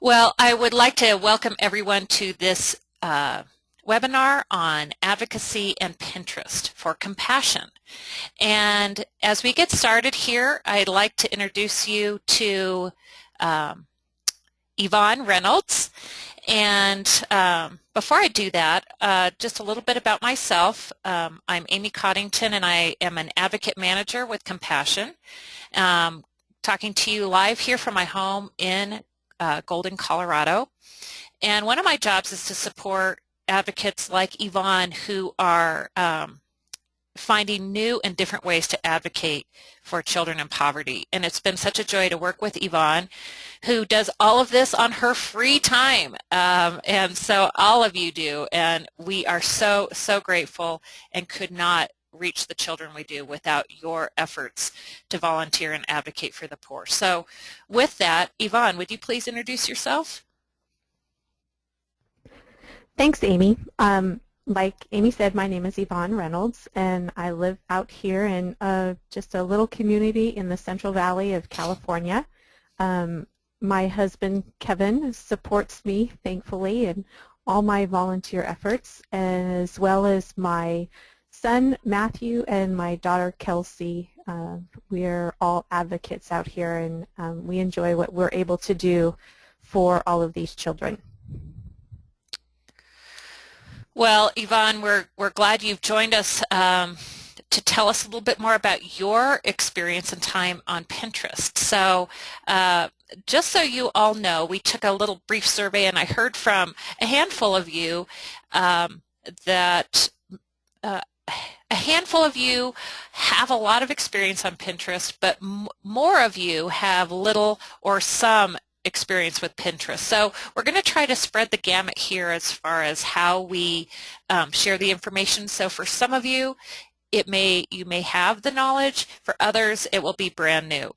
Well, I would like to welcome everyone to this webinar on advocacy and Pinterest for compassion. And as we get started here, I'd like to introduce you to um, Yvonne Reynolds. And before I do that, just a little bit about myself. I'm Amy Coddington, and I am an advocate manager with Compassion. Um, Talking to you live here from my home in Golden, Colorado. And one of my jobs is to support advocates like Yvonne who are finding new and different ways to advocate for children in poverty. And it's been such a joy to work with Yvonne, who does all of this on her free time. And so all of you do. And we are so, so grateful and could not reach the children we do without your efforts to volunteer and advocate for the poor. So with that, Yvonne, would you please introduce yourself? Thanks, Amy. Like Amy said, my name is Yvonne Reynolds, and I live out here in just a little community in the Central Valley of California. My husband, Kevin, supports me, thankfully, in all my volunteer efforts, as well as my son, Matthew, and my daughter, Kelsey. We're all advocates out here, and we enjoy what we're able to do for all of these children. Well, Yvonne, we're glad you've joined us to tell us a little bit more about your experience and time on Pinterest. So just so you all know, we took a little brief survey, and I heard from a handful of you that a handful of you have a lot of experience on Pinterest, but more of you have little or some experience with Pinterest. So we're going to try to spread the gamut here as far as how we share the information. So for some of you, you may have the knowledge. For others, it will be brand new.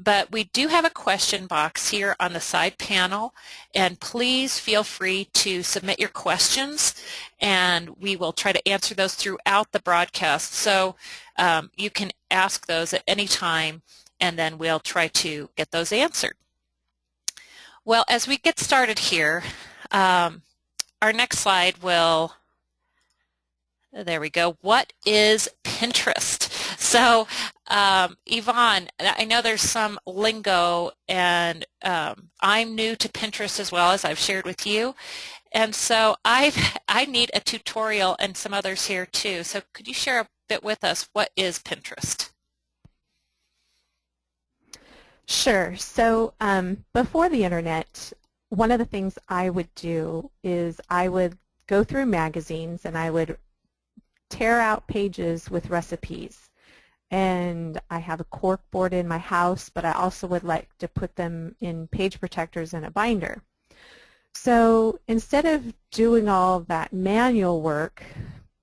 But we do have a question box here on the side panel, and please feel free to submit your questions, and we will try to answer those throughout the broadcast. So you can ask those at any time, and then we'll try to get those answered. Well, as we get started here, our next slide will, there we go. What is Pinterest? So, Yvonne, I know there's some lingo, and I'm new to Pinterest as well, as I've shared with you. And so I need a tutorial, and some others here too. So could you share a bit with us? What is Pinterest? Sure. So before the internet, one of the things I would do is I would go through magazines and I would tear out pages with recipes. And I have a cork board in my house, but I also would like to put them in page protectors in a binder. So instead of doing all that manual work,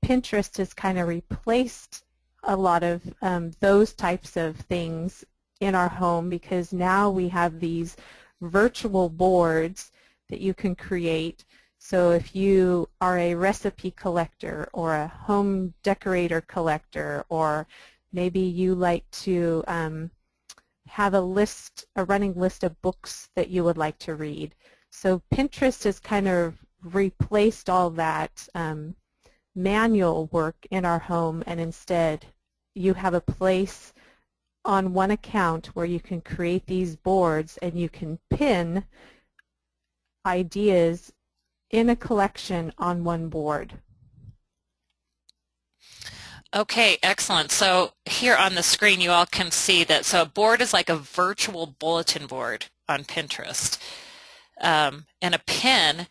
Pinterest has kind of replaced a lot of those types of things in our home, because now we have these virtual boards that you can create. So if you are a recipe collector or a home decorator collector, or maybe you like to have a running list of books that you would like to read. So Pinterest has kind of replaced all that manual work in our home, and instead you have a place on one account where you can create these boards and you can pin ideas in a collection on one board. Okay, excellent. So here on the screen you all can see that, so a board is like a virtual bulletin board on Pinterest. And a pin,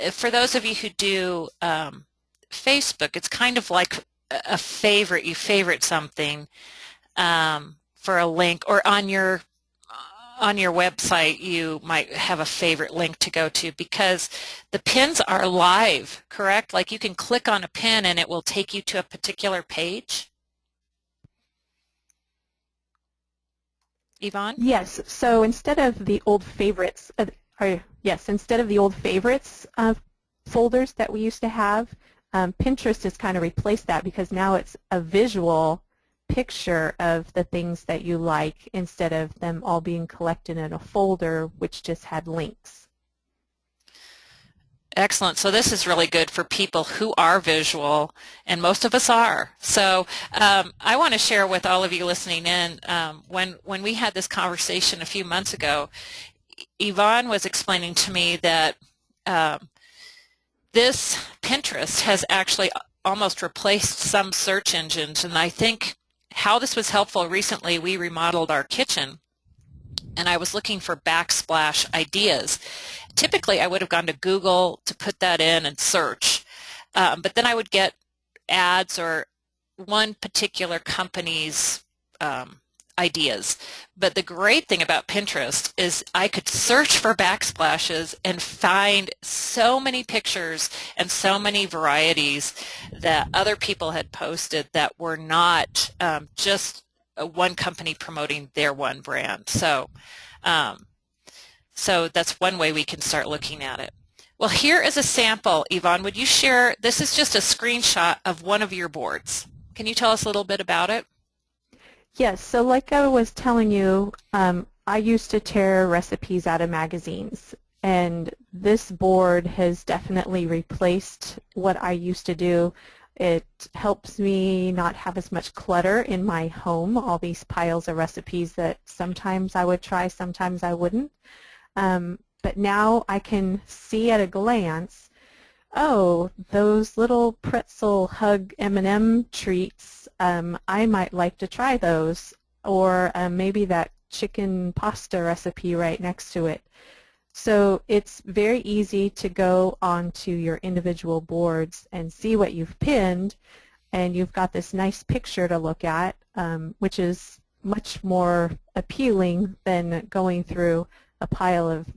for those of you who do Facebook, it's kind of like a favorite. You favorite something for a link, or on your website you might have a favorite link to go to, because the pins are live, correct? Like you can click on a pin and it will take you to a particular page. Yvonne? Yes, so instead of the old favorites, instead of the old favorites folders that we used to have, Pinterest has kind of replaced that, because now it's a visual picture of the things that you like, instead of them all being collected in a folder which just had links. Excellent. So this is really good for people who are visual, and most of us are. So I want to share with all of you listening in, when we had this conversation a few months ago, Yvonne was explaining to me that this Pinterest has actually almost replaced some search engines, and I think how this was helpful recently, we remodeled our kitchen, and I was looking for backsplash ideas. Typically, I would have gone to Google to put that in and search, but then I would get ads or one particular company's ideas. But the great thing about Pinterest is I could search for backsplashes and find so many pictures and so many varieties that other people had posted that were not just one company promoting their one brand. So that's one way we can start looking at it. Well, here is a sample. Yvonne, would you share? This is just a screenshot of one of your boards. Can you tell us a little bit about it? Yes, so like I was telling you, I used to tear recipes out of magazines, and this board has definitely replaced what I used to do. It helps me not have as much clutter in my home, all these piles of recipes that sometimes I would try, sometimes I wouldn't. But now I can see at a glance, oh, those little pretzel hug M&M treats, I might like to try those, or maybe that chicken pasta recipe right next to it. So it's very easy to go onto your individual boards and see what you've pinned, and you've got this nice picture to look at, which is much more appealing than going through a pile of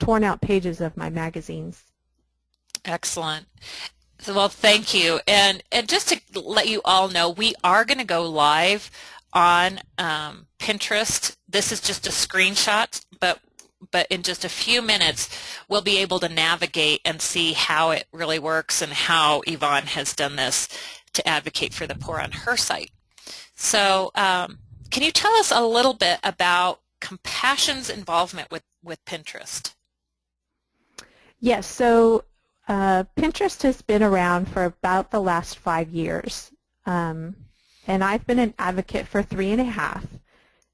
torn out pages of my magazines. Excellent. So, well, thank you. And just to let you all know, we are going to go live on Pinterest. This is just a screenshot, but in just a few minutes, we'll be able to navigate and see how it really works and how Yvonne has done this to advocate for the poor on her site. So can you tell us a little bit about Compassion's involvement with Pinterest? Yes, so Pinterest has been around for about the last 5 years, and I've been an advocate for 3.5.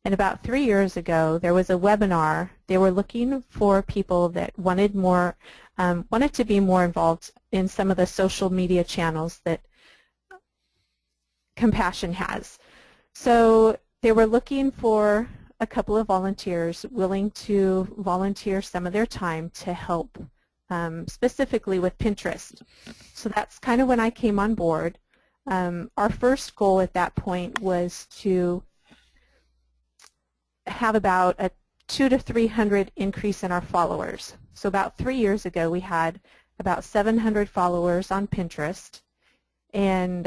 And about 3 years ago, there was a webinar. They were looking for people that wanted to be more involved in some of the social media channels that Compassion has. So they were looking for a couple of volunteers willing to volunteer some of their time to help specifically with Pinterest. So that's kind of when I came on board. Our first goal at that point was to have about a 200 to 300 increase in our followers. So about 3 years ago, we had about 700 followers on Pinterest. And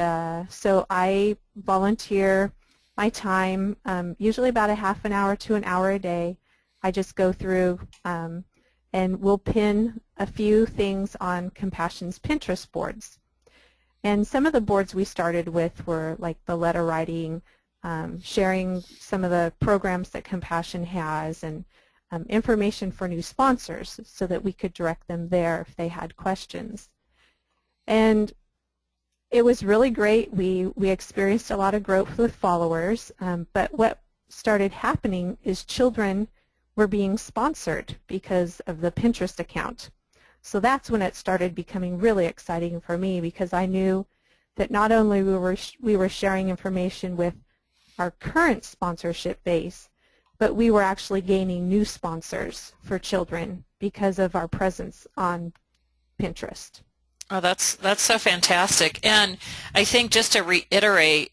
so I volunteer my time, usually about a half an hour to an hour a day. I just go through and we'll pin a few things on Compassion's Pinterest boards. And some of the boards we started with were like the letter writing, sharing some of the programs that Compassion has, and information for new sponsors so that we could direct them there if they had questions. And it was really great. We experienced a lot of growth with followers, but what started happening is children were being sponsored because of the Pinterest account. So that's when it started becoming really exciting for me, because I knew that not only we were sharing information with our current sponsorship base, but we were actually gaining new sponsors for children because of our presence on Pinterest. Oh, that's so fantastic. And I think just to reiterate,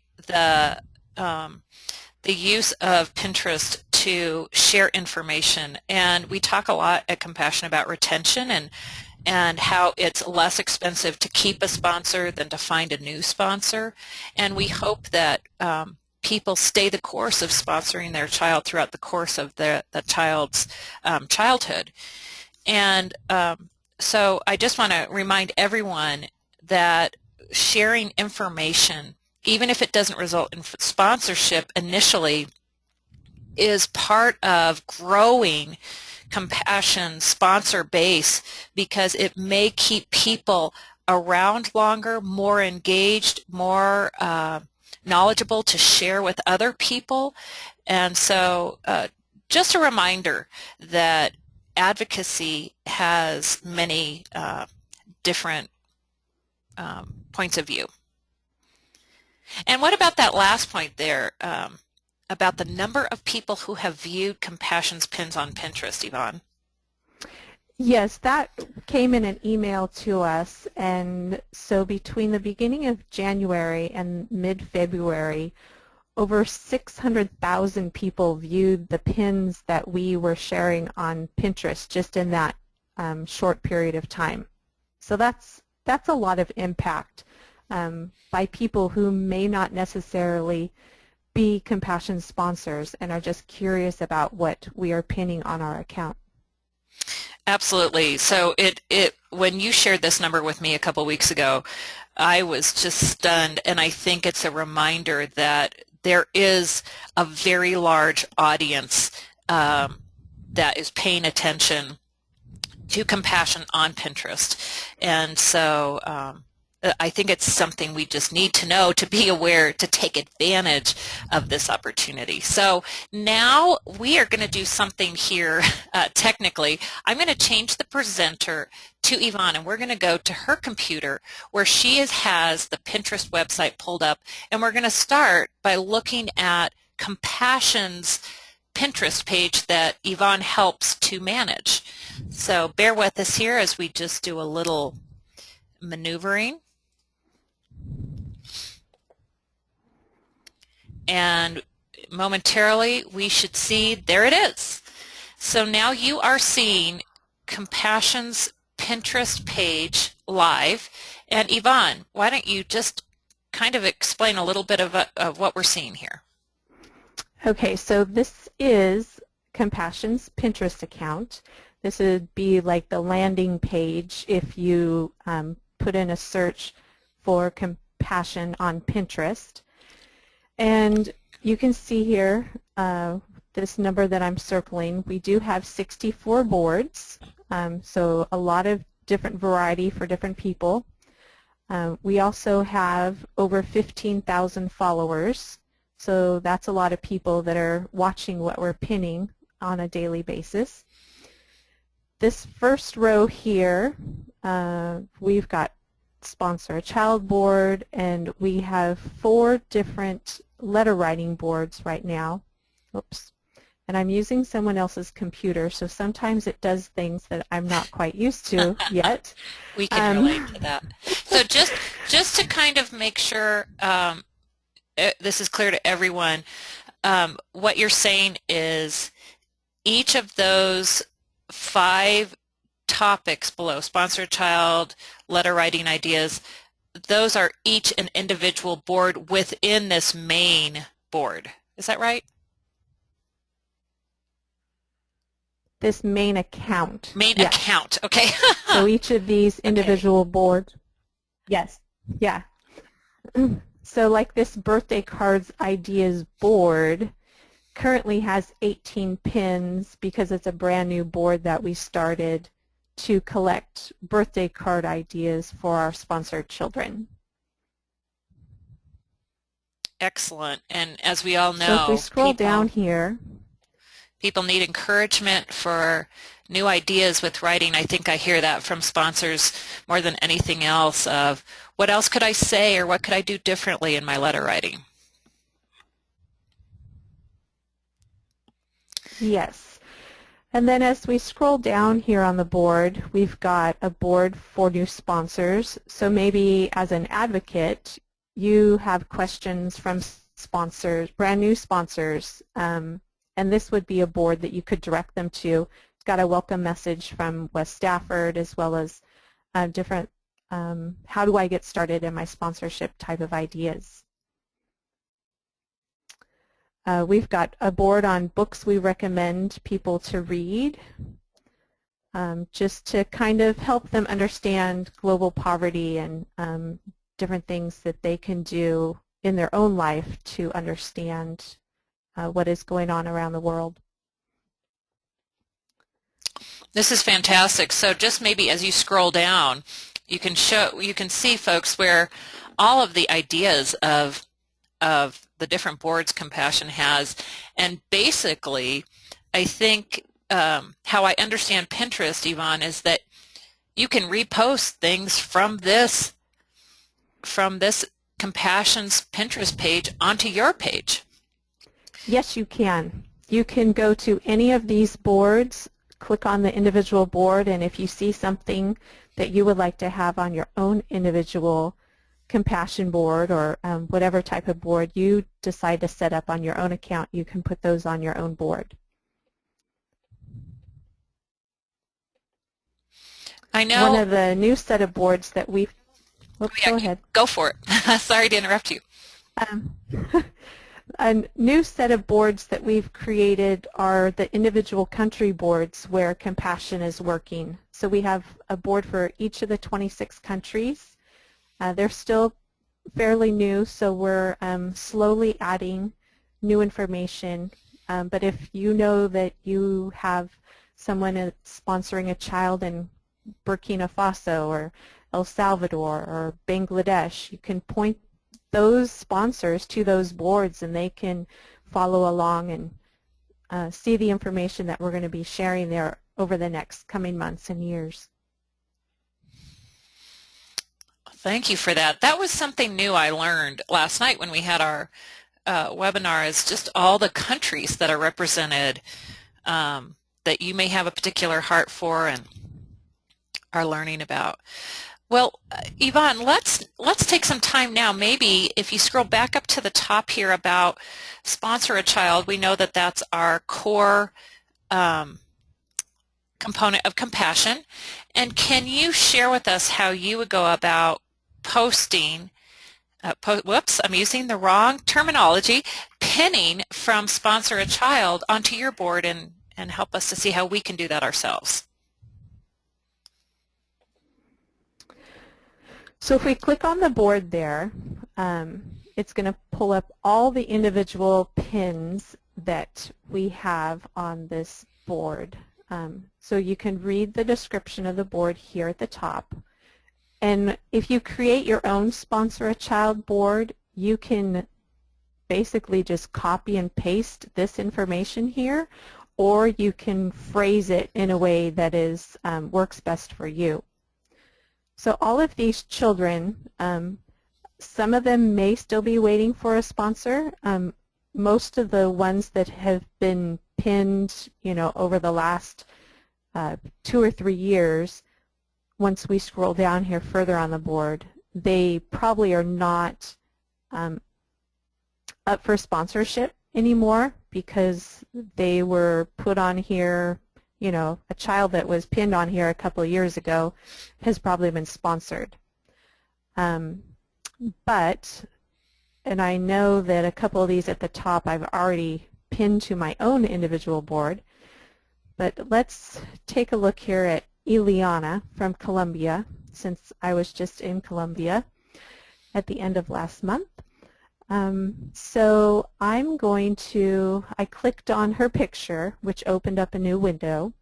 the use of Pinterest to share information, and we talk a lot at Compassion about retention and how it's less expensive to keep a sponsor than to find a new sponsor. And we hope that people stay the course of sponsoring their child throughout the course of the child's childhood. And so I just want to remind everyone that sharing information, even if it doesn't result in sponsorship initially, is part of growing compassion sponsor base because it may keep people around longer, more engaged, more knowledgeable to share with other people. And so just a reminder that advocacy has many different points of view. And what about that last point there about the number of people who have viewed Compassion's pins on Pinterest, Yvonne? Yes, that came in an email to us, and so between the beginning of January and mid-February, over 600,000 people viewed the pins that we were sharing on Pinterest just in that short period of time. So that's a lot of impact by people who may not necessarily be Compassion sponsors and are just curious about what we are pinning on our account. Absolutely. So when you shared this number with me a couple weeks ago, I was just stunned, and I think it's a reminder that there is a very large audience that is paying attention to Compassion on Pinterest. And so I think it's something we just need to know to be aware to take advantage of this opportunity. So now we are going to do something here technically. I'm going to change the presenter to Yvonne, and we're going to go to her computer where she has the Pinterest website pulled up, and we're going to start by looking at Compassion's Pinterest page that Yvonne helps to manage. So bear with us here as we just do a little maneuvering. And momentarily we should see, there it is. So now you are seeing Compassion's Pinterest page live. And Yvonne, why don't you just kind of explain a little bit of what we're seeing here? Okay, so this is Compassion's Pinterest account. This would be like the landing page if you put in a search for Compassion on Pinterest. And you can see here this number that I'm circling. We do have 64 boards, so a lot of different variety for different people. We also have over 15,000 followers, so that's a lot of people that are watching what we're pinning on a daily basis. This first row here, we've got Sponsor a Child board, and we have 4 different letter writing boards right now. Oops. And I'm using someone else's computer, so sometimes it does things that I'm not quite used to yet. We can relate to that. So just to kind of make sure this is clear to everyone, what you're saying is each of those 5 topics below, Sponsor a Child, letter writing ideas, those are each an individual board within this main board. Is that right? This main account. Main yes. account, okay. So each of these individual boards. Yes, yeah. So like this birthday cards ideas board currently has 18 pins because it's a brand new board that we started to collect birthday card ideas for our sponsored children. Excellent. And as we all know, so if we scroll down here, people need encouragement for new ideas with writing. I think I hear that from sponsors more than anything else of what else could I say or what could I do differently in my letter writing? Yes. And then as we scroll down here on the board, we've got a board for new sponsors. So maybe as an advocate, you have questions from sponsors, brand new sponsors, and this would be a board that you could direct them to. It's got a welcome message from Wes Stafford as well as different how do I get started in my sponsorship type of ideas. We've got a board on books we recommend people to read, just to kind of help them understand global poverty and different things that they can do in their own life to understand what is going on around the world. This is fantastic. So just maybe as you scroll down, you can see folks where all of the ideas of the different boards Compassion has, and basically, I think how I understand Pinterest, Yvonne, is that you can repost things from this Compassion's Pinterest page onto your page. Yes, you can. You can go to any of these boards, click on the individual board, and if you see something that you would like to have on your own individual Compassion board or whatever type of board you decide to set up on your own account, you can put those on your own board. I know. One of the new set of boards that we've... Oops, go ahead. Go for it. Sorry to interrupt you. A new set of boards that we've created are the individual country boards where Compassion is working. So we have a board for each of the 26 countries. They're still fairly new, so we're slowly adding new information. But if you know that you have someone that's sponsoring a child in Burkina Faso or El Salvador or Bangladesh, you can point those sponsors to those boards and they can follow along and see the information that we're going to be sharing there over the next coming months and years. Thank you for that. That was something new I learned last night when we had our webinar, is just all the countries that are represented that you may have a particular heart for and are learning about. Well, Yvonne, let's take some time now. Maybe if you scroll back up to the top here about Sponsor a Child, we know that that's our core component of Compassion. And can you share with us how you would go about posting, whoops, I'm using the wrong terminology, pinning from Sponsor a Child onto your board and help us to see how we can do that ourselves? So if we click on the board there, it's going to pull up all the individual pins that we have on this board. So you can read the description of the board here at the top. And if you create your own Sponsor a Child board, you can basically just copy and paste this information here, or you can phrase it in a way that is works best for you. So all of these children, some of them may still be waiting for a sponsor. Most of the ones that have been pinned, over the last 2 or 3 years, once we scroll down here further on the board, they probably are not up for sponsorship anymore because they were put on here. A child that was pinned on here a couple of years ago has probably been sponsored. But, and I know that a couple of these at the top I've already pinned to my own individual board, but let's take a look here at Ileana from Colombia, since I was just in Colombia at the end of last month. So I'm going to, I clicked on her picture, which opened up a new window,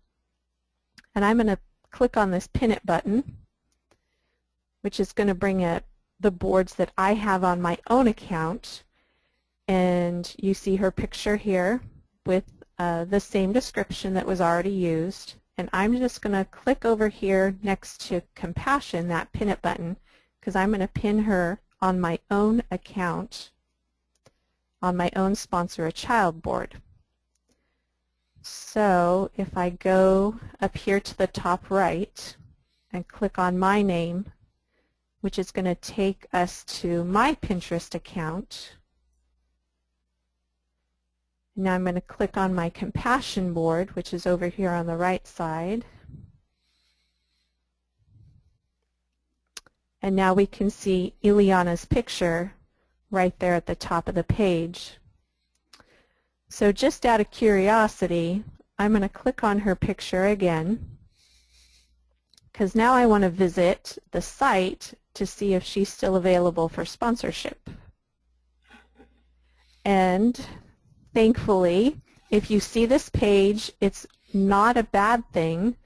and I'm going to click on this Pin It button, which is going to bring up the boards that I have on my own account, and you see her picture here with the same description that was already used, and I'm just going to click over here next to Compassion, that Pin It button, because I'm going to pin her on my own account, on my own Sponsor a Child board. So if I go up here to the top right and click on my name, which is going to take us to my Pinterest account, now I'm going to click on my Compassion board, which is over here on the right side. And now we can see Ileana's picture right there at the top of the page. So just out of curiosity, I'm going to click on her picture again, because now I want to visit the site to see if she's still available for sponsorship. And thankfully, if you see this page, it's not a bad thing.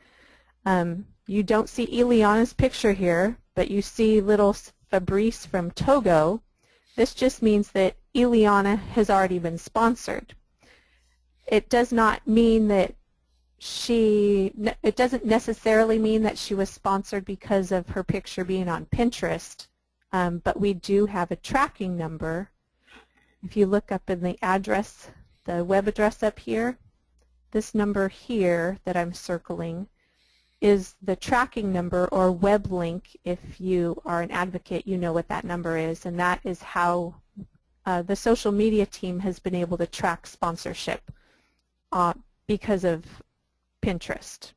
You don't see Ileana's picture here, but you see little Fabrice from Togo. This just means that Ileana has already been sponsored. It does not mean that it doesn't necessarily mean that she was sponsored because of her picture being on Pinterest, but we do have a tracking number. If you look up in the address, the web address up here, this number here that I'm circling is the tracking number or web link. If you are an advocate, you know what that number is, and that is how the social media team has been able to track sponsorship because of Pinterest.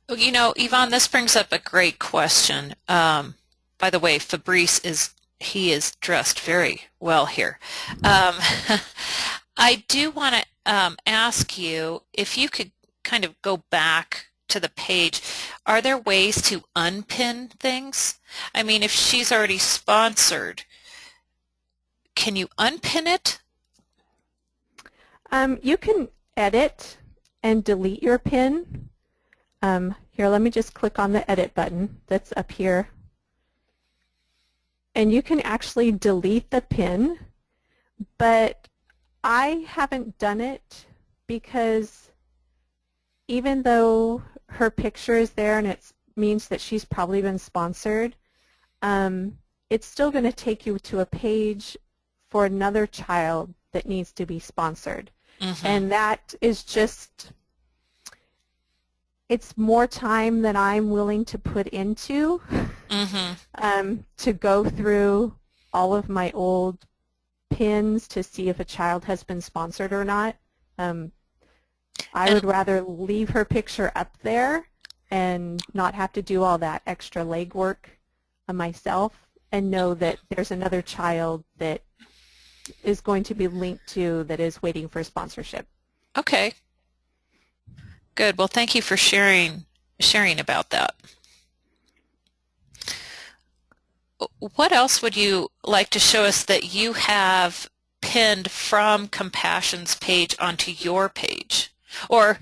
You know, Yvonne, this brings up a great question. By the way, Fabrice is dressed very well here. I do want to ask you if you could kind of go back to the page. Are there ways to unpin things? I mean, if she's already sponsored, can you unpin it? You can edit and delete your pin. Here, let me just click on the edit button that's up here. And you can actually delete the pin, but I haven't done it because even though her picture is there and it means that she's probably been sponsored, it's still going to take you to a page for another child that needs to be sponsored. Mm-hmm. And that is just, it's more time than I'm willing to put into to go through all of my old pins to see if a child has been sponsored or not. I would rather leave her picture up there and not have to do all that extra legwork myself and know that there's another child that is going to be linked to that is waiting for sponsorship. Okay. Good. Well, thank you for sharing about that. What else would you like to show us that you have pinned from Compassion's page onto your page? Or,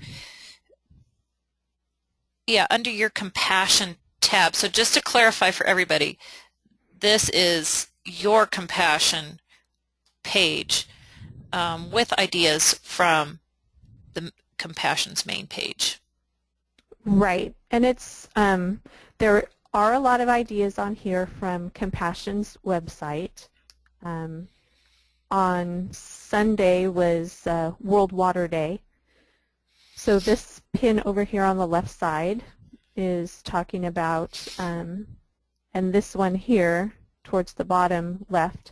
yeah, under your Compassion tab. So just to clarify for everybody, this is your Compassion page with ideas from the Compassion's main page. Right, and it's there are a lot of ideas on here from Compassion's website. On Sunday was World Water Day, so this pin over here on the left side is talking about, and this one here towards the bottom left,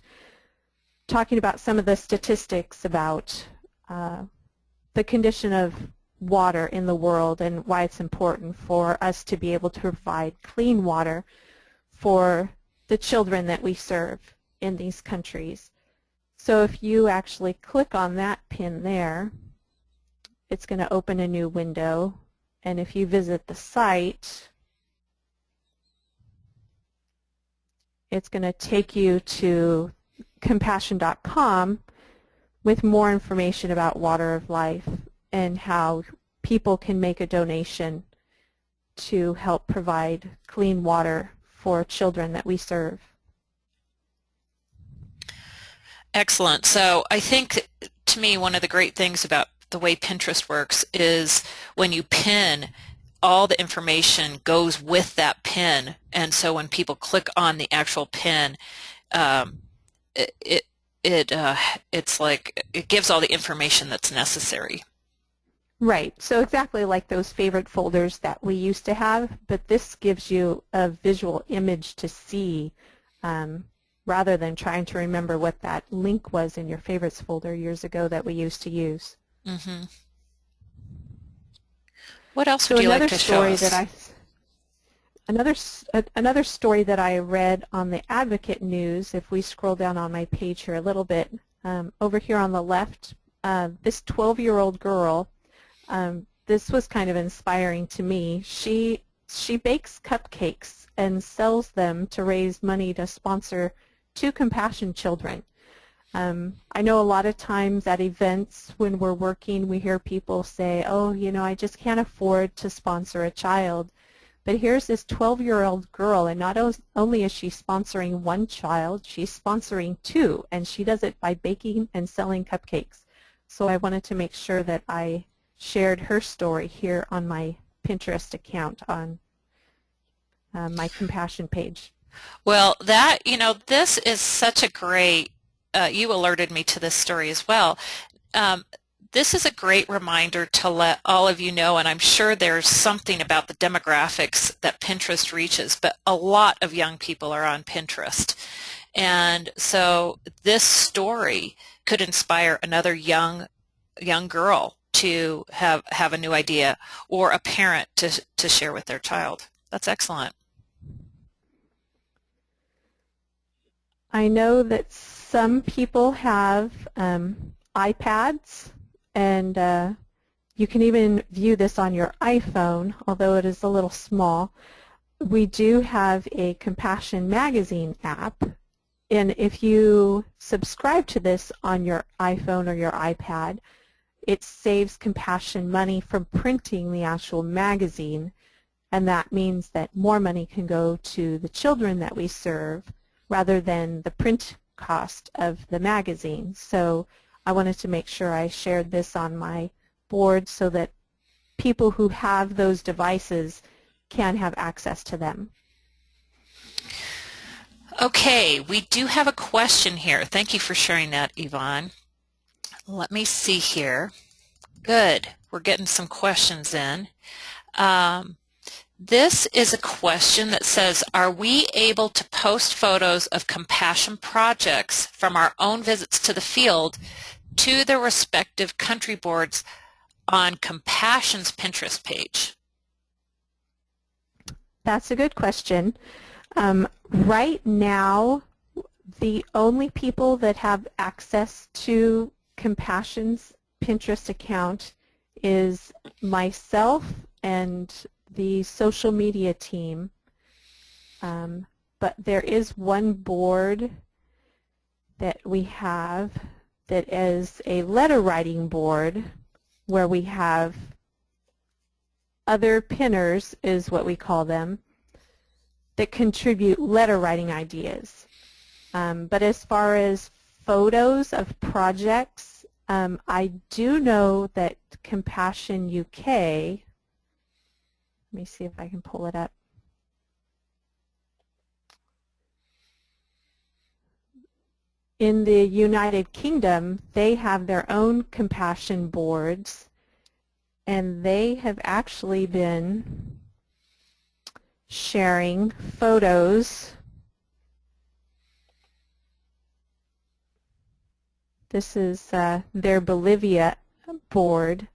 talking about some of the statistics about the condition of water in the world and why it's important for us to be able to provide clean water for the children that we serve in these countries. So if you actually click on that pin there, it's going to open a new window, and if you visit the site, it's going to take you to compassion.com with more information about Water of Life and how people can make a donation to help provide clean water for children that we serve. Excellent. So I think, to me, one of the great things about the way Pinterest works is when you pin, all the information goes with that pin, and so when people click on the actual pin, it's like it gives all the information that's necessary. Right. So exactly like those favorite folders that we used to have, but this gives you a visual image to see rather than trying to remember what that link was in your favorites folder years ago that we used to use. Mm-hmm. What else would you like to show us? Another story that I read on the Advocate News, if we scroll down on my page here a little bit, over here on the left, this 12-year-old girl, this was kind of inspiring to me. She bakes cupcakes and sells them to raise money to sponsor 2 Compassion children. I know a lot of times at events when we're working, we hear people say, oh, you know, I just can't afford to sponsor a child. But here's this 12-year-old girl, and not only is she sponsoring one child, she's sponsoring two, and she does it by baking and selling cupcakes. So I wanted to make sure that I shared her story here on my Pinterest account on my compassion page. Well, that, this is such a great, you alerted me to this story as well. Um, this is a great reminder to let all of you know, and I'm sure there's something about the demographics that Pinterest reaches, but a lot of young people are on Pinterest. And so this story could inspire another young girl to have a new idea, or a parent to share with their child. That's excellent. I know that some people have iPads, and you can even view this on your iPhone, although it is a little small. We do have a Compassion Magazine app, and if you subscribe to this on your iPhone or your iPad, it saves Compassion money from printing the actual magazine, and that means that more money can go to the children that we serve rather than the print cost of the magazine. So I wanted to make sure I shared this on my board so that people who have those devices can have access to them. Okay, we do have a question here. Thank you for sharing that, Yvonne. Let me see here. Good. We're getting some questions in. This is a question that says, are we able to post photos of compassion projects from our own visits to the field to the respective country boards on Compassion's Pinterest page? That's a good question. Right now, the only people that have access to Compassion's Pinterest account is myself and the social media team, but there is one board that we have that is a letter writing board where we have other pinners, is what we call them, that contribute letter writing ideas. But as far as photos of projects, I do know that Compassion UK, let me see if I can pull it up. In the United Kingdom, they have their own compassion boards, and they have actually been sharing photos. This is their Bolivia board.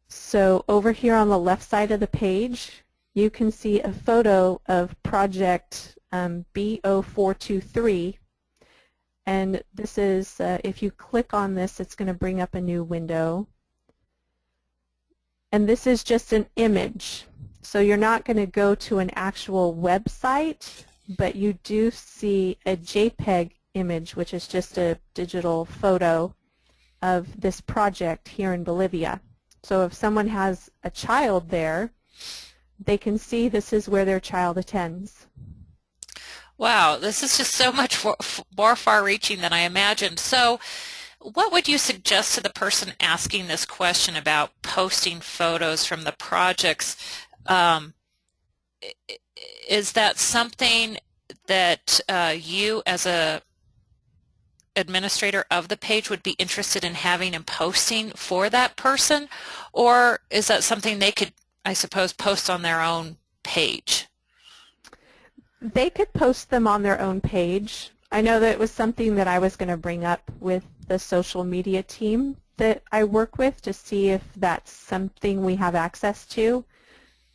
So over here on the left side of the page, you can see a photo of project B0423. And this is, if you click on this, it's going to bring up a new window. And this is just an image. So you're not going to go to an actual website, but you do see a JPEG image, which is just a digital photo of this project here in Bolivia. So if someone has a child there, they can see this is where their child attends. Wow, this is just so much more far-reaching than I imagined. So what would you suggest to the person asking this question about posting photos from the projects? Is that something that you as a administrator of the page would be interested in having and posting for that person, or is that something they could, I suppose, post on their own page? They could post them on their own page. I know that it was something that I was going to bring up with the social media team that I work with to see if that's something we have access to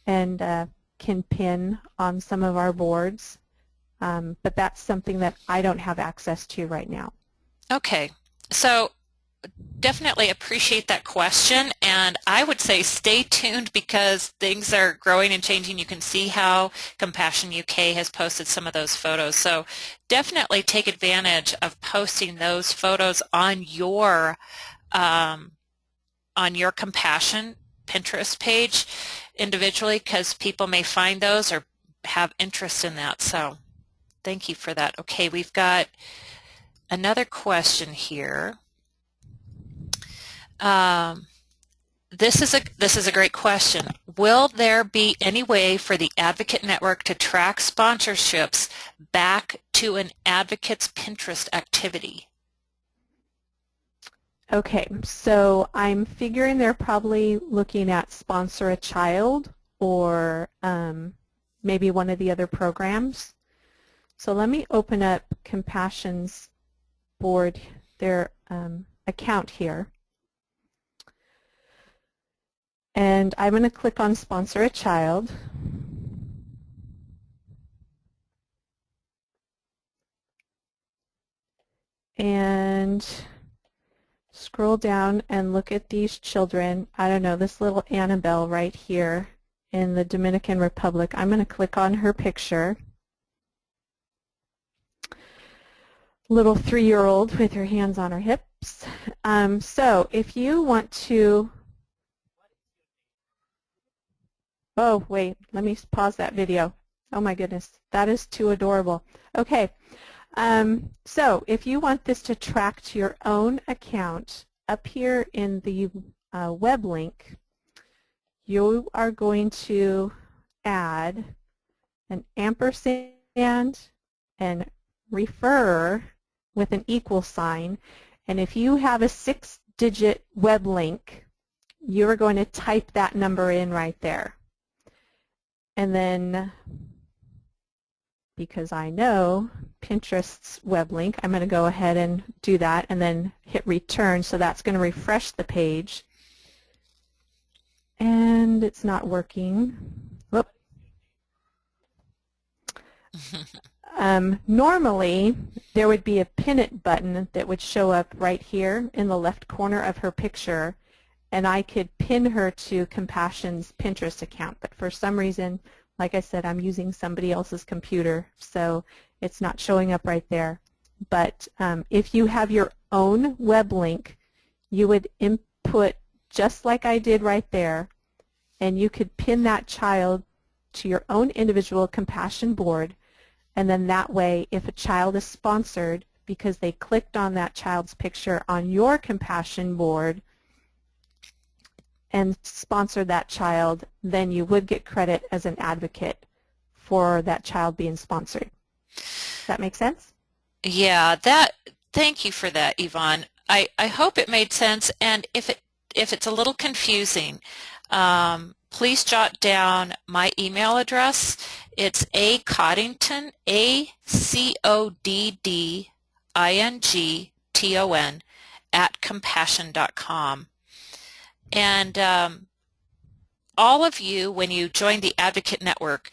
and can pin on some of our boards. But that's something that I don't have access to right now. Okay, so definitely appreciate that question, and I would say stay tuned because things are growing and changing. You can see how Compassion UK has posted some of those photos, so definitely take advantage of posting those photos on your Compassion Pinterest page individually, because people may find those or have interest in that. So thank you for that. Okay, we've got another question here. This is a great question. Will there be any way for the Advocate Network to track sponsorships back to an advocate's Pinterest activity? Okay, so I'm figuring they're probably looking at Sponsor a Child or maybe one of the other programs. So let me open up Compassion's board, their account here. And I'm going to click on Sponsor a Child. And scroll down and look at these children. I don't know, this little Annabelle right here in the Dominican Republic. I'm going to click on her picture. Little 3-year-old with her hands on her hips. So if you want to, oh wait, let me pause that video. Oh my goodness, that is too adorable. Okay, so if you want this to track to your own account, up here in the web link, you are going to add an ampersand and refer with an equal sign. And if you have a 6-digit web link, you are going to type that number in right there. And then, because I know Pinterest's web link, I'm going to go ahead and do that and then hit return. So that's going to refresh the page. And it's not working. Whoop. Normally, there would be a pin it button that would show up right here in the left corner of her picture, and I could pin her to Compassion's Pinterest account. But for some reason, like I said, I'm using somebody else's computer, so it's not showing up right there. But if you have your own web link, you would input just like I did right there, and you could pin that child to your own individual Compassion board. And then that way, if a child is sponsored because they clicked on that child's picture on your Compassion board and sponsored that child, then you would get credit as an advocate for that child being sponsored. Does that make sense? Yeah, thank you for that, Yvonne. I hope it made sense, and if it's a little confusing, please jot down my email address. It's acoddington, ACODDINGTON @compassion.com. And all of you, when you joined the Advocate Network,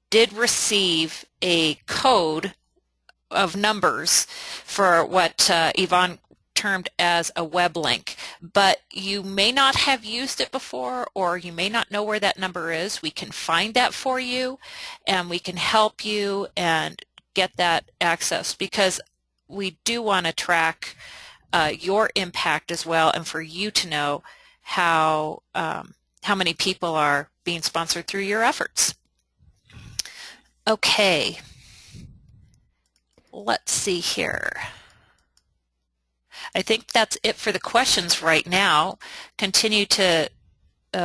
did receive a code of numbers for what Yvonne termed as a web link, but you may not have used it before, or you may not know where that number is. We can find that for you, and we can help you and get that access, because we do want to track your impact as well, and for you to know how many people are being sponsored through your efforts. Okay, let's see here. I think that's it for the questions right now. Continue to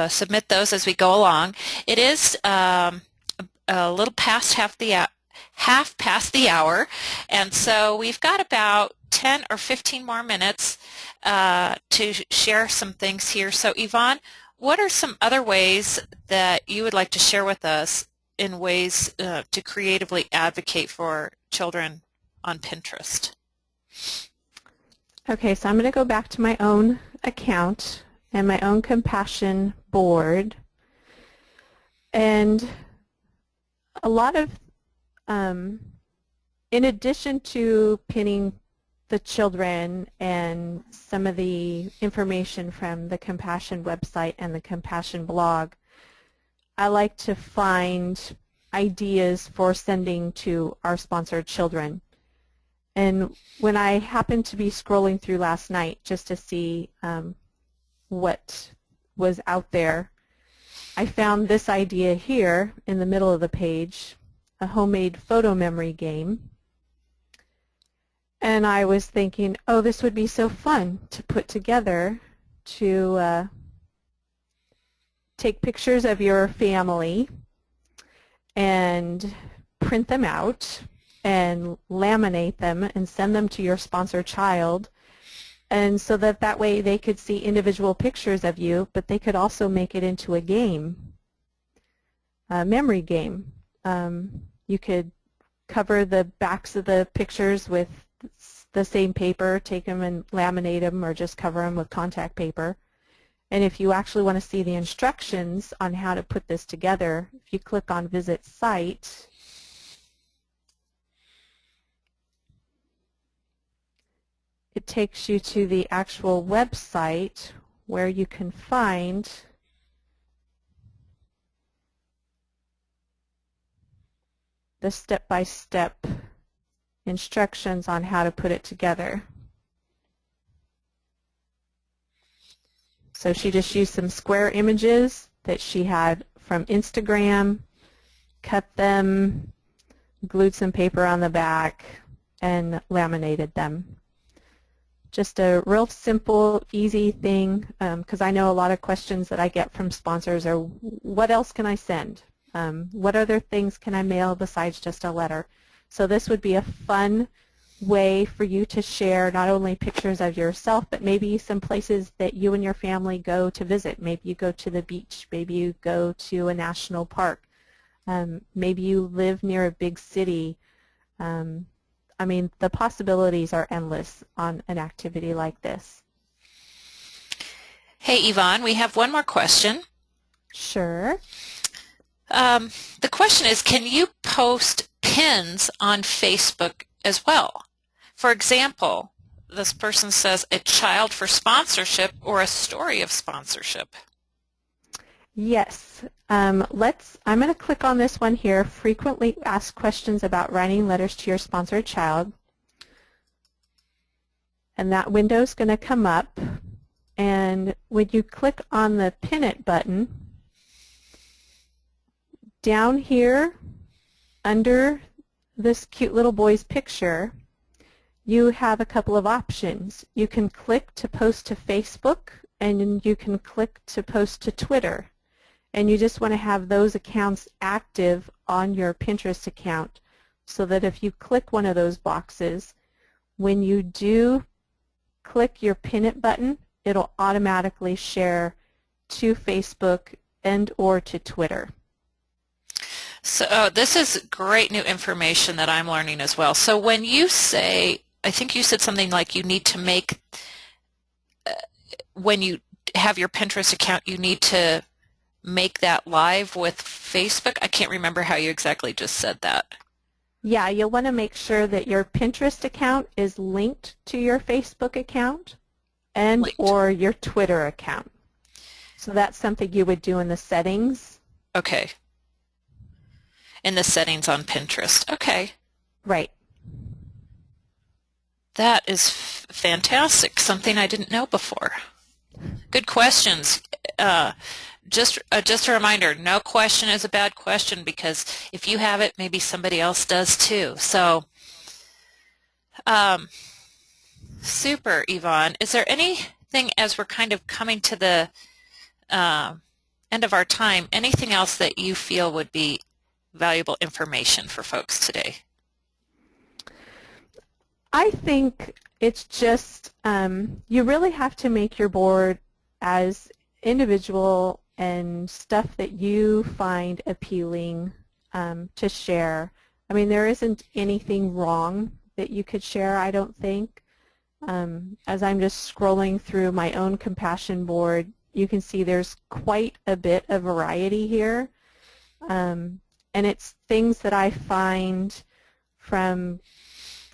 submit those as we go along. It is a little past half past the hour, and so we've got about 10 or 15 more minutes to share some things here. So Yvonne, what are some other ways that you would like to share with us in ways to creatively advocate for children on Pinterest? Okay, so I'm going to go back to my own account and my own Compassion board. And a lot of, in addition to pinning the children and some of the information from the Compassion website and the Compassion blog, I like to find ideas for sending to our sponsored children. And when I happened to be scrolling through last night just to see what was out there, I found this idea here in the middle of the page, a homemade photo memory game. And I was thinking, oh, this would be so fun to put together to take pictures of your family and print them out and laminate them and send them to your sponsored child, and so that way they could see individual pictures of you, but they could also make it into a game, a memory game. You could cover the backs of the pictures with the same paper, take them and laminate them, or just cover them with contact paper. And if you actually want to see the instructions on how to put this together, if you click on Visit Site, it takes you to the actual website where you can find the step-by-step instructions on how to put it together. So she just used some square images that she had from Instagram, cut them, glued some paper on the back, and laminated them. Just a real simple, easy thing, because I know a lot of questions that I get from sponsors are, what else can I send? What other things can I mail besides just a letter? So this would be a fun way for you to share not only pictures of yourself, but maybe some places that you and your family go to visit. Maybe you go to the beach. Maybe you go to a national park. Maybe you live near a big city. I mean, the possibilities are endless on an activity like this. Hey, Yvonne, we have one more question. Sure. The question is, can you post pins on Facebook as well? For example, this person says a child for sponsorship or a story of sponsorship. Yes. I'm going to click on this one here, frequently asked questions about writing letters to your sponsored child. And that window is going to come up. And when you click on the Pin It button, down here under this cute little boy's picture, you have a couple of options. You can click to post to Facebook, and you can click to post to Twitter. And you just want to have those accounts active on your Pinterest account so that if you click one of those boxes, when you do click your Pin It button, it'll automatically share to Facebook and or to Twitter. So this is great new information that I'm learning as well. So when you say, I think you said something like you need to make, when you have your Pinterest account, you need to make that live with Facebook? I can't remember how you exactly just said that. Yeah, you'll want to make sure that your Pinterest account is linked to your Facebook account and or your Twitter account. So that's something you would do in the settings. Okay. In the settings on Pinterest. Okay. Right. That is fantastic. Something I didn't know before. Good questions. Just a reminder, no question is a bad question, because if you have it, maybe somebody else does too. So, super, Yvonne. Is there anything, as we're kind of coming to the end of our time, anything else that you feel would be valuable information for folks today? I think it's just you really have to make your board as individual and stuff that you find appealing to share. I mean, there isn't anything wrong that you could share, I don't think. As I'm just scrolling through my own Compassion board, you can see there's quite a bit of variety here. And it's things that I find from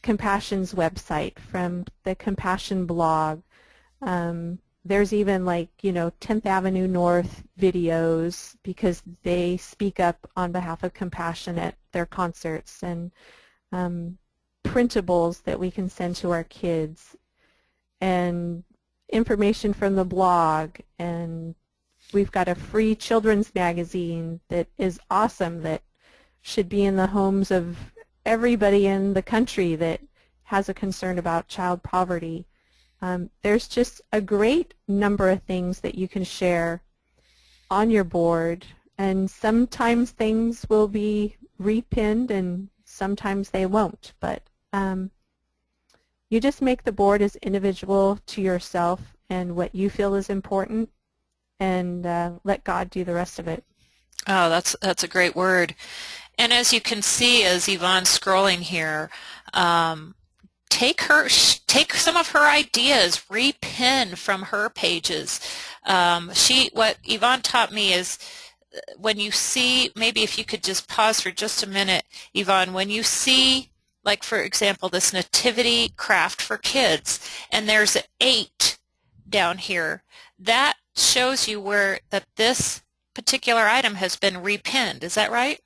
Compassion's website, from the Compassion blog. There's even, like, 10th Avenue North videos, because they speak up on behalf of Compassion at their concerts, and printables that we can send to our kids, and information from the blog, and we've got a free children's magazine that is awesome, that should be in the homes of everybody in the country that has a concern about child poverty. There's just a great number of things that you can share on your board, and sometimes things will be repinned and sometimes they won't, but you just make the board as individual to yourself and what you feel is important, and let God do the rest of it. Oh, that's a great word. And as you can see, as Yvonne's scrolling here, take some of her ideas, repin from her pages. What Yvonne taught me is, when you see, maybe if you could just pause for just a minute, Yvonne, when you see, like, for example, this nativity craft for kids, and there's 8 down here, that shows you that this particular item has been repinned. Is that right?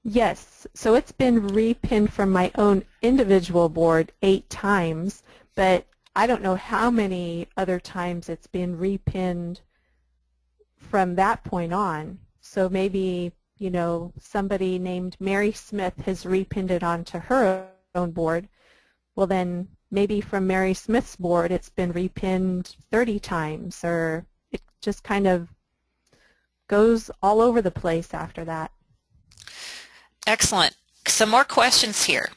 Yes, so it's been repinned from my own individual board 8 times, but I don't know how many other times it's been repinned from that point on. So maybe, somebody named Mary Smith has repinned it onto her own board. Well, then maybe from Mary Smith's board it's been repinned 30 times, or it just kind of goes all over the place after that. Excellent. Some more questions here.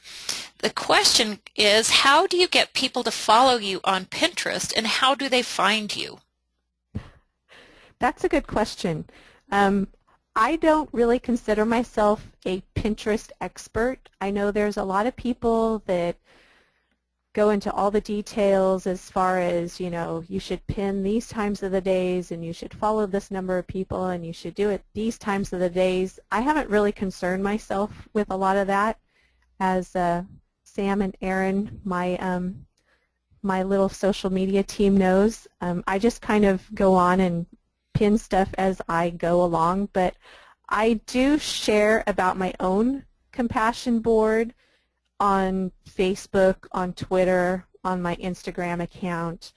The question is, how do you get people to follow you on Pinterest, and how do they find you? That's a good question. I don't really consider myself a Pinterest expert. I know there's a lot of people that go into all the details as far as, you should pin these times of the days, and you should follow this number of people, and you should do it these times of the days. I haven't really concerned myself with a lot of that. As Sam and Aaron, my little social media team, knows, I just kind of go on and pin stuff as I go along, but I do share about my own Compassion board on Facebook, on Twitter, on my Instagram account,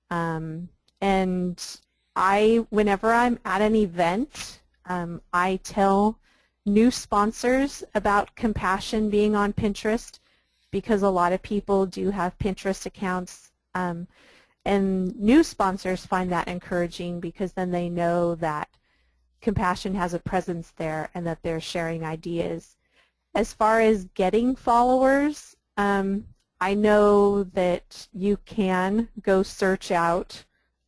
and whenever I'm at an event, I tell new sponsors about Compassion being on Pinterest, because a lot of people do have Pinterest accounts, and new sponsors find that encouraging, because then they know that Compassion has a presence there and that they're sharing ideas. As far as getting followers, I know that you can go search out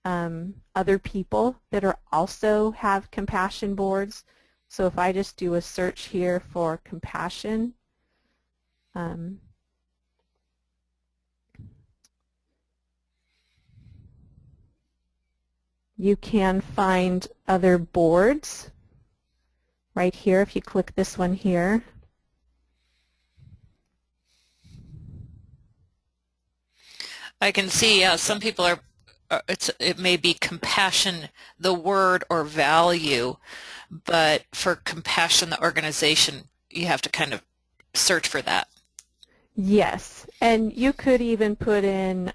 other people that also have Compassion boards. So if I just do a search here for Compassion, you can find other boards right here if you click this one here. I can see some people are, it may be Compassion, the word or value, but for Compassion, the organization, you have to kind of search for that. Yes, and you could even put in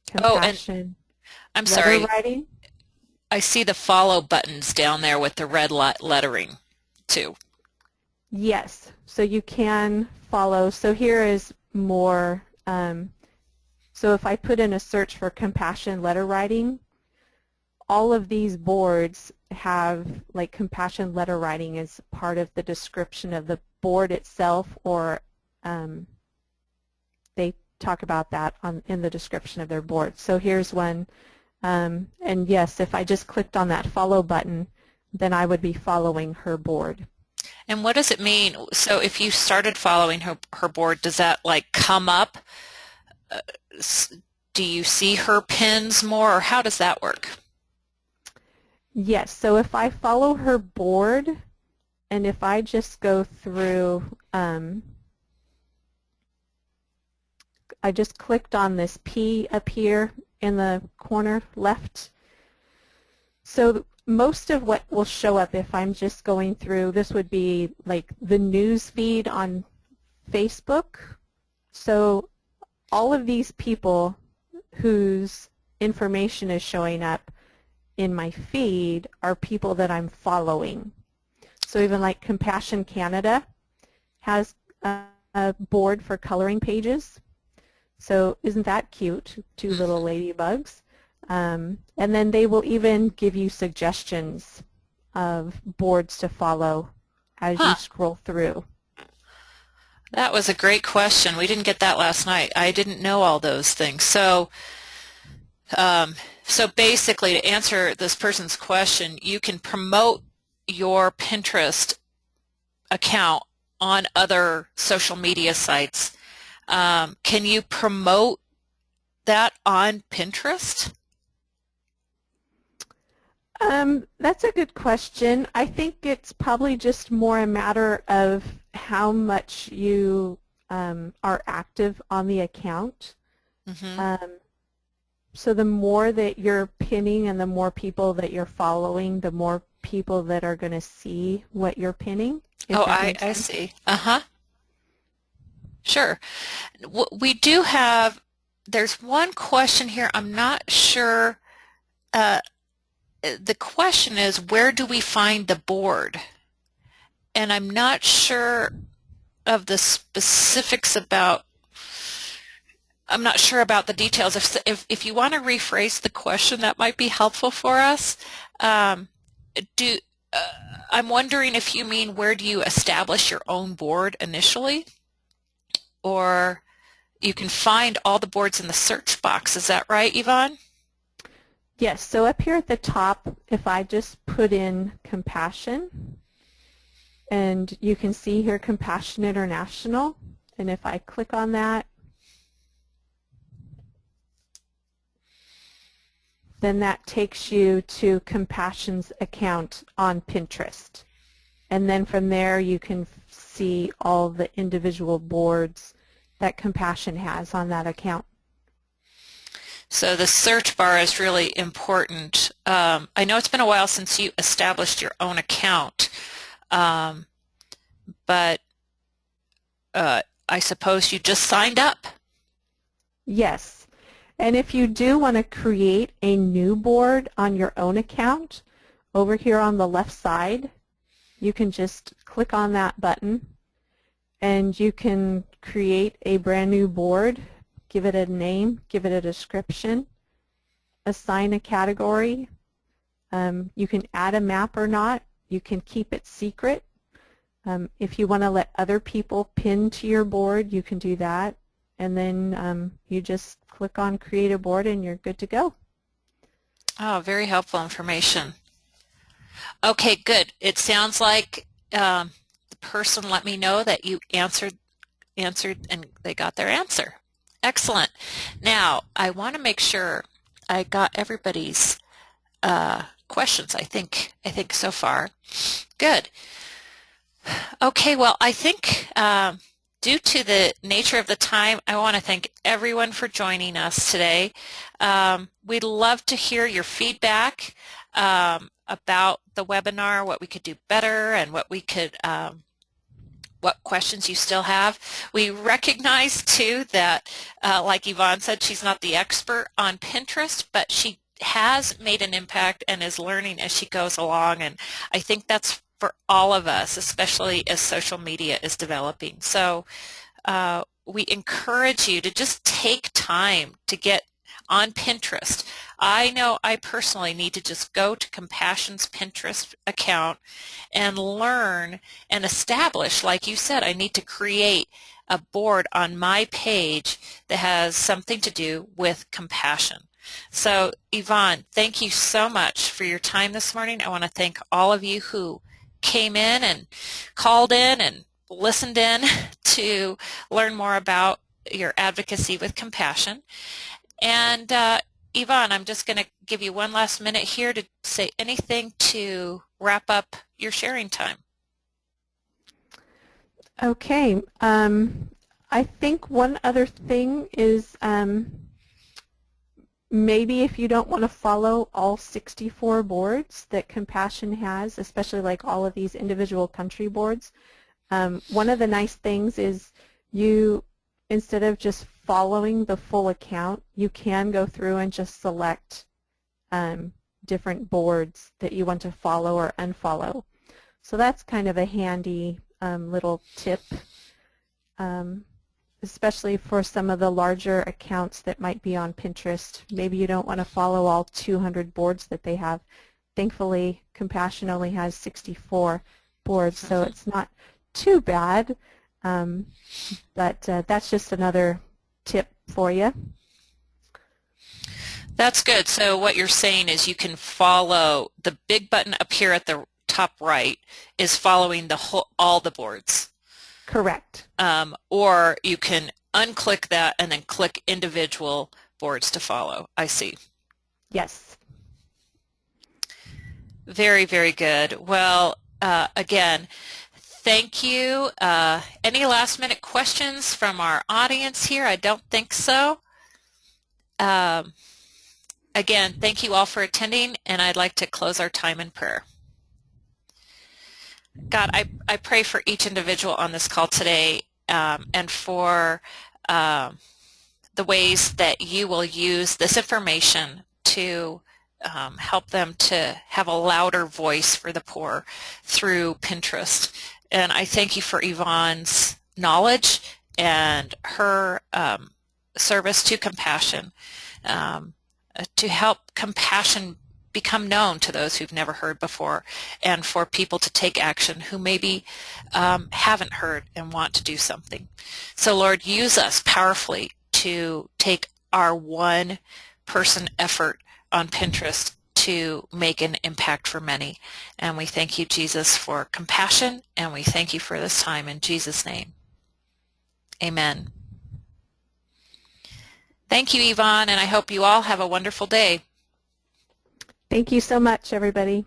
Compassion. I'm sorry, writing. I see the follow buttons down there with the red lettering too. Yes, so you can follow. So here is more. So if I put in a search for Compassion letter writing, all of these boards have, like, Compassion letter writing as part of the description of the board itself, or they talk about that in the description of their board. So here's one. And yes, if I just clicked on that follow button, then I would be following her board. And what does it mean? So if you started following her board, does that, like, come up? Do you see her pins more, or how does that work? Yes, so if I follow her board, and if I just go through, I just clicked on this P up here in the corner left. So most of what will show up if I'm just going through, this would be like the news feed on Facebook. So all of these people whose information is showing up in my feed are people that I'm following. So even like Compassion Canada has a board for coloring pages. So isn't that cute? Two little ladybugs. And then they will even give you suggestions of boards to follow as you scroll through. That was a great question. We didn't get that last night. I didn't know all those things. So basically, to answer this person's question, you can promote your Pinterest account on other social media sites. Can you promote that on Pinterest? That's a good question. I think it's probably just more a matter of how much you are active on the account. Mm-hmm. So the more that you're pinning and the more people that you're following, the more people that are going to see what you're pinning. Oh, I see. Uh-huh. Sure. We do have, there's one question here. I'm not sure. The question is, where do we find the board? And I'm not sure of the specifics about, I'm not sure about the details. If you want to rephrase the question, that might be helpful for us. I'm wondering if you mean, where do you establish your own board initially? Or you can find all the boards in the search box. Is that right, Yvonne? Yes, so up here at the top, if I just put in Compassion, and you can see here Compassion International, and if I click on that, then that takes you to Compassion's account on Pinterest. And then from there you can see all the individual boards that Compassion has on that account. So the search bar is really important. I know it's been a while since you established your own account, but I suppose you just signed up. Yes. And if you do want to create a new board on your own account, over here on the left side, you can just click on that button and you can create a brand new board, give it a name, give it a description, assign a category. You can add a map or not. You can keep it secret. If you want to let other people pin to your board, you can do that. And then you just click on Create a Board and you're good to go. Oh, very helpful information. Okay, good. It sounds like the person let me know that you answered and they got their answer. Excellent. Now, I want to make sure I got everybody's questions, I think so far. Good. Okay, well, I think due to the nature of the time, I want to thank everyone for joining us today. We'd love to hear your feedback about the webinar, what we could do better, and what we could what questions you still have. We recognize too that, like Yvonne said, she's not the expert on Pinterest, but she has made an impact and is learning as she goes along, and I think that's for all of us, especially as social media is developing. So we encourage you to just take time to get on Pinterest. I know I personally need to just go to Compassion's Pinterest account and learn and establish, like you said, I need to create a board on my page that has something to do with compassion. So Yvonne, thank you so much for your time this morning. I want to thank all of you who came in and called in and listened in to learn more about your advocacy with compassion. And Yvonne, I'm just going to give you one last minute here to say anything to wrap up your sharing time. Okay. I think one other thing is maybe if you don't want to follow all 64 boards that Compassion has, especially like all of these individual country boards, one of the nice things is you, instead of just following the full account, you can go through and just select different boards that you want to follow or unfollow. So that's kind of a handy little tip, especially for some of the larger accounts that might be on Pinterest. Maybe you don't want to follow all 200 boards that they have. Thankfully, Compassion only has 64 boards, so it's not too bad, but that's just another tip for you. That's good. So what you're saying is you can follow the big button up here at the top right is following the whole, all the boards. Correct. Or you can unclick that and then click individual boards to follow. I see. Yes. Very, very good. Well, again, thank you. Any last minute questions from our audience here? I don't think so. Again, thank you all for attending, and I'd like to close our time in prayer. God, I pray for each individual on this call today and for the ways that you will use this information to help them to have a louder voice for the poor through Pinterest. And I thank you for Yvonne's knowledge and her service to Compassion, to help Compassion become known to those who've never heard before, and for people to take action who maybe haven't heard and want to do something. So Lord, use us powerfully to take our one-person effort on Pinterest to make an impact for many. And we thank you, Jesus, for Compassion, and we thank you for this time in Jesus' name. Amen. Thank you, Yvonne, and I hope you all have a wonderful day. Thank you so much, everybody.